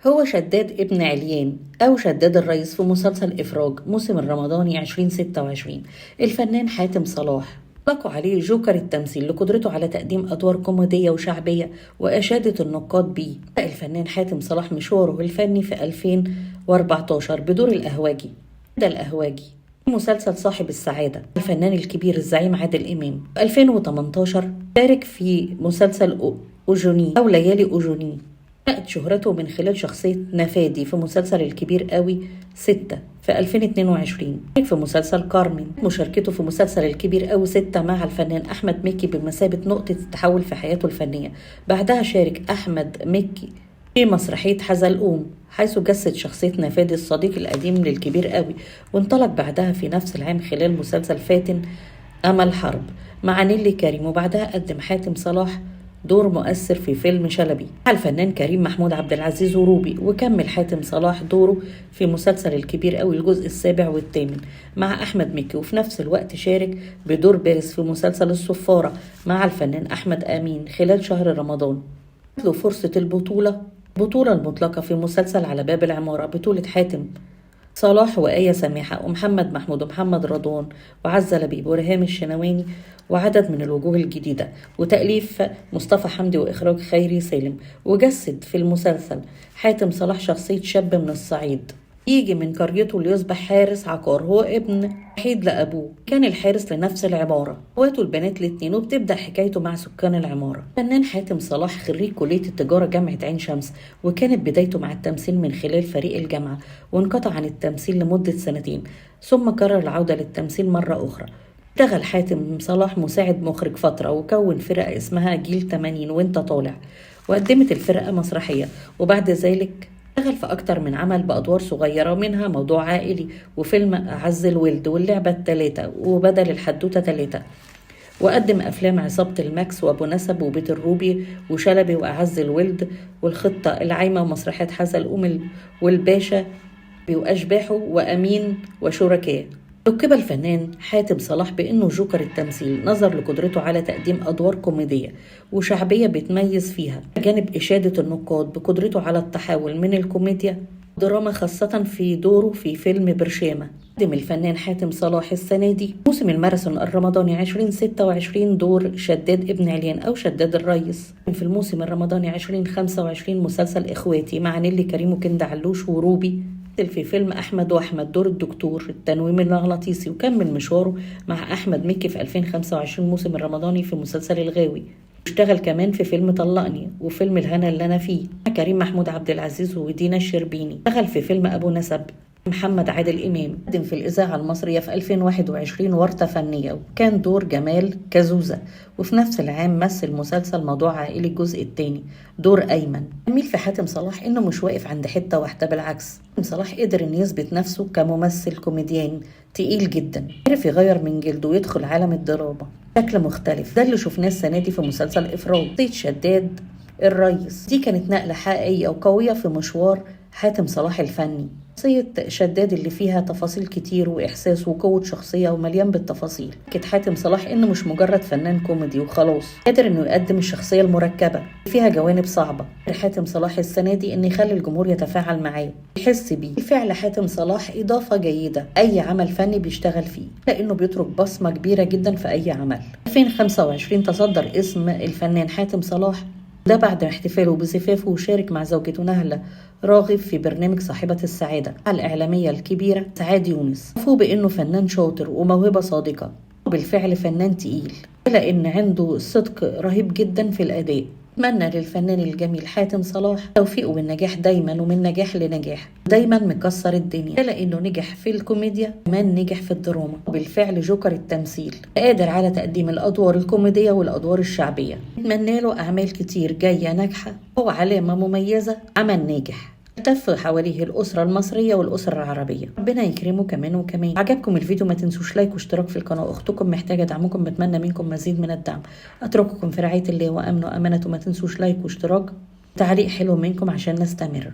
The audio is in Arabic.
هو شداد ابن عليان أو شداد الريس في مسلسل إفراج موسم الرمضاني 2026. الفنان حاتم صلاح أطلقوا عليه جوكر التمثيل لقدرته على تقديم أدوار كوميدية وشعبية وأشادت النقاد بيه. بدأ الفنان حاتم صلاح مشواره الفني في 2014 بدور الأهواجي في مسلسل صاحب السعادة. الفنان الكبير الزعيم عادل إمام. في 2018 شارك في مسلسل أوجوني أو ليالي أوجوني. بدأت شهرته من خلال شخصية نفادي في مسلسل الكبير قوي 6 في 2022. شارك في مسلسل كارمن. مشاركته في مسلسل الكبير قوي 6 مع الفنان أحمد مكي بمثابة نقطة التحول في حياته الفنية. بعدها شارك أحمد مكي في مسرحية حزلقوم حيث جسد شخصية نفادي الصديق القديم للكبير قوي، وانطلق بعدها في نفس العام خلال مسلسل فاتن أمل حرب مع نيلي كريم. وبعدها قدم حاتم صلاح دور مؤثر في فيلم شلبي مع الفنان كريم محمود عبد العزيز وروبي. وكمل حاتم صلاح دوره في مسلسل الكبير قوي الجزء السابع والثامن مع أحمد مكي. وفي نفس الوقت شارك بدور بارز في مسلسل الصفارة مع الفنان أحمد أمين خلال شهر رمضان. له فرصة البطولة المطلقة في مسلسل على باب العمارة بطولة حاتم صلاح وآية سماحة ومحمد محمود ومحمد رضوان وعزة لبيب وريهام الشنواني وعدد من الوجوه الجديدة، وتأليف مصطفى حمدي وإخراج خيري سالم. وجسد في المسلسل حاتم صلاح شخصية شاب من الصعيد يجي من قريته ليصبح حارس عقار. هو ابن وحيد لأبوه، كان الحارس لنفس العمارة، اخواته البنات الاتنين. وبتبدأ حكايته مع سكان العمارة. فنان حاتم صلاح خريج كلية التجارة جامعة عين شمس، وكانت بدايته مع التمثيل من خلال فريق الجامعة، وانقطع عن التمثيل لمدة 2 سنين ثم قرر العودة للتمثيل مرة أخرى. اشتغل حاتم صلاح مساعد مخرج فترة، وكون فرقة اسمها جيل 80 وانت طالع، وقدمت الفرقة مسرحية. وبعد ذلك اشتغل في أكتر من عمل بأدوار صغيرة، منها موضوع عائلي وفيلم أعز الولد واللعبة الثلاثة وبدل الحدوتة 3. وقدم أفلام عصابة الماكس وأبو نسب وبيت الروبي وشلبي وأعز الولد والخطة العايمة ومسرحية حزلقوم والباشا وأشباحه وأمين وشركاه. لقب الفنان حاتم صلاح بأنه جوكر التمثيل، نظر لقدرته على تقديم أدوار كوميدية وشعبية بيتميز فيها، جانب إشادة النقاد بقدرته على التحول من الكوميديا دراما، خاصة في دوره في فيلم برشامة. قدم الفنان حاتم صلاح السنة دي موسم الماراثون الرمضاني 2026 دور شداد ابن عليان أو شداد الريس. في الموسم الرمضاني 2025 مسلسل إخواتي مع نيلي كريم وكند علوش وروبي في فيلم أحمد وأحمد دور الدكتور التنويم المغناطيسي. وكمل مشواره مع أحمد مكي في 2025 موسم الرمضاني في مسلسل الغاوي. اشتغل كمان في فيلم طلقني وفيلم الهنا اللي أنا فيه مع كريم محمود عبد العزيز ودينا الشربيني. اشتغل في فيلم أبو نسب محمد عادل إمام. قدم في الإذاعة المصرية في 2021 ورطة فنية وكان دور جمال كزوزة. وفي نفس العام مثل مسلسل موضوع عائلي الجزء الثاني دور أيمن. جميل في حاتم صلاح إنه مش واقف عند حتة واحدة، بالعكس حاتم صلاح قدر إن يثبت نفسه كممثل كوميديان تقيل جدا، عرف يغير من جلده ويدخل عالم الدراما بشكل مختلف. ده اللي شفناه السنة دي في مسلسل إفراج شخصية شداد الريس. دي كانت نقلة حقيقية وقوية في مشوار حاتم صلاح الفني. شخصية شداد اللي فيها تفاصيل كتير وإحساس وقوة شخصية ومليان بالتفاصيل. كانت حاتم صلاح إنه مش مجرد فنان كوميدي وخلاص، قادر إنه يقدم الشخصية المركبة فيها جوانب صعبة. حاتم صلاح السنة دي إنه يخلي الجمهور يتفاعل معاه يحس بيه. بالفعل حاتم صلاح إضافة جيدة أي عمل فني بيشتغل فيه، لأنه بيترك بصمة كبيرة جدا في أي عمل. 2025 تصدر اسم الفنان حاتم صلاح ده بعد احتفاله بزفافه، وشارك مع زوجته نهلة راغب في برنامج صاحبة السعادة على الإعلامية الكبيرة سعاد يونس. عرفوه بأنه فنان شاطر وموهبة صادقة، وبالفعل فنان تقيل لأن عنده صدق رهيب جدا في الأداء. أتمنى للفنان الجميل حاتم صلاح توفيقه بالنجاح دايما ومن نجاح لنجاح، دايما مكسر الدنيا، لأنه نجح في الكوميديا كمان نجح في الدراما. وبالفعل جوكر التمثيل قادر على تقديم الأدوار الكوميدية والأدوار الشعبية. أتمنى له أعمال كتير جاية ناجحة، هو علامة مميزة، عمل ناجح تف حواليه الأسرة المصرية والأسرة العربية. ربنا يكرمه كمان وكمان. عجبكم الفيديو ما تنسوش لايك واشتراك في القناة، أختكم محتاجة دعمكم، بتمنى منكم مزيد من الدعم. أترككم في رعاية الله وأمنه وأمانته. ما تنسوش لايك واشتراك، تعليق حلو منكم عشان نستمر.